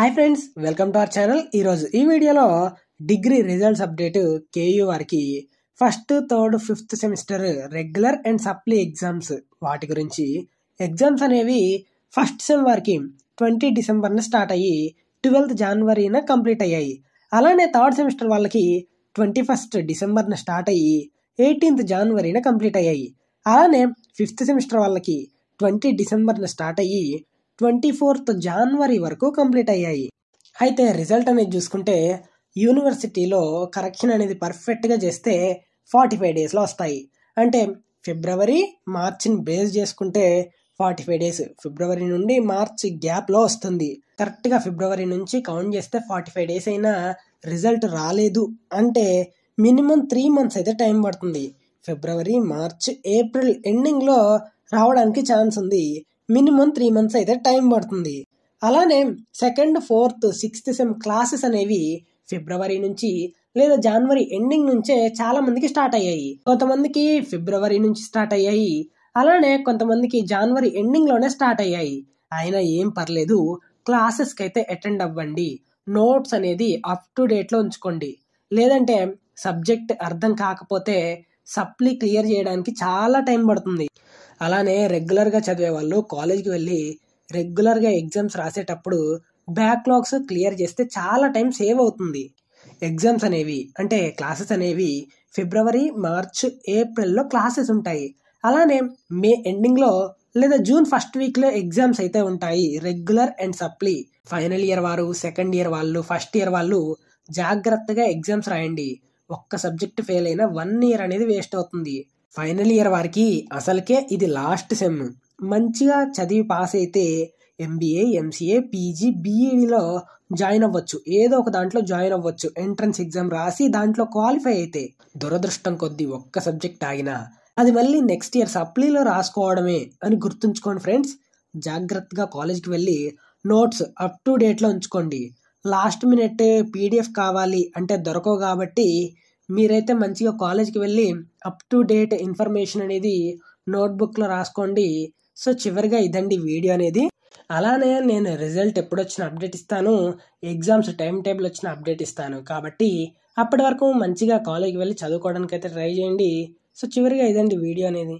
Hi friends, welcome to our channel. ఈరోజు ఈ వీడియోలో డిగ్రీ రిజల్ట్స్ అప్డేట్ కేయూ వారికి first, third, fifth semester regular and supply exams వాటి గురించి. ఎగ్జామ్స్ అనేవి ఫస్ట్ సెమ్ వారికి 20 డిసెంబర్న స్టార్ట్ అయ్యి 12th జనవరిన కంప్లీట్ అయ్యాయి. అలానే థర్డ్ సెమిస్టర్ వాళ్ళకి 21st డిసెంబర్న స్టార్ట్ అయ్యి 18th జనవరిన కంప్లీట్ అయ్యాయి. అలానే ఫిఫ్త్ సెమిస్టర్ వాళ్ళకి 20 డిసెంబర్న స్టార్ట్ అయ్యి 24th జనవరి వరకు కంప్లీట్ అయ్యాయి. అయితే రిజల్ట్ అనేది చూసుకుంటే యూనివర్సిటీలో కరెక్షన్ అనేది పర్ఫెక్ట్గా చేస్తే 45 డేస్లో వస్తాయి. అంటే ఫిబ్రవరి మార్చిని బేస్ చేసుకుంటే 45 డేస్, ఫిబ్రవరి నుండి మార్చి గ్యాప్లో వస్తుంది. కరెక్ట్గా ఫిబ్రవరి నుంచి కౌంట్ చేస్తే 45 డేస్ అయినా రిజల్ట్ రాలేదు అంటే మినిమం 3 months అయితే టైం పడుతుంది. ఫిబ్రవరి, మార్చ్, ఏప్రిల్ ఎండింగ్లో రావడానికి ఛాన్స్ ఉంది. మినిమం 3 months అయితే టైం పడుతుంది. అలానే second, fourth, sixth sem classes అనేవి ఫిబ్రవరి నుంచి లేదా జనవరి ఎండింగ్ నుంచే చాలా మందికి స్టార్ట్ అయ్యాయి. కొంతమందికి ఫిబ్రవరి నుంచి స్టార్ట్ అయ్యాయి, అలానే కొంతమందికి జనవరి ఎండింగ్లోనే స్టార్ట్ అయ్యాయి. అయినా ఏం పర్లేదు, క్లాసెస్కి అయితే అటెండ్ అవ్వండి. నోట్స్ అనేది అప్ టు డేట్లో ఉంచుకోండి. లేదంటే సబ్జెక్ట్ అర్థం కాకపోతే సప్లీ క్లియర్ చేయడానికి చాలా టైం పడుతుంది. అలానే రెగ్యులర్గా చదివే వాళ్ళు కాలేజ్కి వెళ్ళి రెగ్యులర్గా ఎగ్జామ్స్ రాసేటప్పుడు బ్యాక్లాగ్స్ క్లియర్ చేస్తే చాలా టైం సేవ్ అవుతుంది. ఎగ్జామ్స్ అనేవి అంటే క్లాసెస్ అనేవి ఫిబ్రవరి, మార్చ్, ఏప్రిల్లో క్లాసెస్ ఉంటాయి. అలానే మే ఎండింగ్లో లేదా జూన్ ఫస్ట్ వీక్లో ఎగ్జామ్స్ అయితే ఉంటాయి, regular and supply. Final year వారు, సెకండ్ ఇయర్ వాళ్ళు, ఫస్ట్ ఇయర్ వాళ్ళు జాగ్రత్తగా ఎగ్జామ్స్ రాయండి. ఒక్క సబ్జెక్ట్ ఫెయిల్ అయినా 1 year అనేది వేస్ట్ అవుతుంది. ఫైనల్ ఇయర్ వారికి అసలుకే ఇది లాస్ట్ సెమ్. మంచిగా చదివి పాస్ అయితే MBA, MCA, PG, BEdలో జాయిన్ అవ్వచ్చు. ఏదో ఒక దాంట్లో జాయిన్ అవ్వచ్చు. ఎంట్రన్స్ ఎగ్జామ్ రాసి దాంట్లో క్వాలిఫై అయితే. దురదృష్టం కొద్దీ ఒక్క సబ్జెక్ట్ ఆగినా అది మళ్ళీ నెక్స్ట్ ఇయర్ సప్లీలో రాసుకోవడమే అని గుర్తుంచుకోండి ఫ్రెండ్స్. జాగ్రత్తగా కాలేజ్కి వెళ్ళి నోట్స్ అప్ టు డేట్లో ఉంచుకోండి. లాస్ట్ మినిట్ PDF కావాలి అంటే దొరకవు కాబట్టి మీరైతే మంచిగా కాలేజ్కి వెళ్ళి అప్ టు డేట్ ఇన్ఫర్మేషన్ అనేది నోట్బుక్లో రాసుకోండి. సో చివరిగా ఇదండి వీడియో అనేది. అలానే నేను రిజల్ట్ ఎప్పుడు వచ్చిన అప్డేట్ ఇస్తాను, ఎగ్జామ్స్ టైం టేబుల్ వచ్చిన అప్డేట్ ఇస్తాను. కాబట్టి అప్పటి వరకు మంచిగా కాలేజ్కి వెళ్ళి చదువుకోవడానికి అయితే ట్రై చేయండి. సో చివరిగా ఇదండి వీడియో అనేది.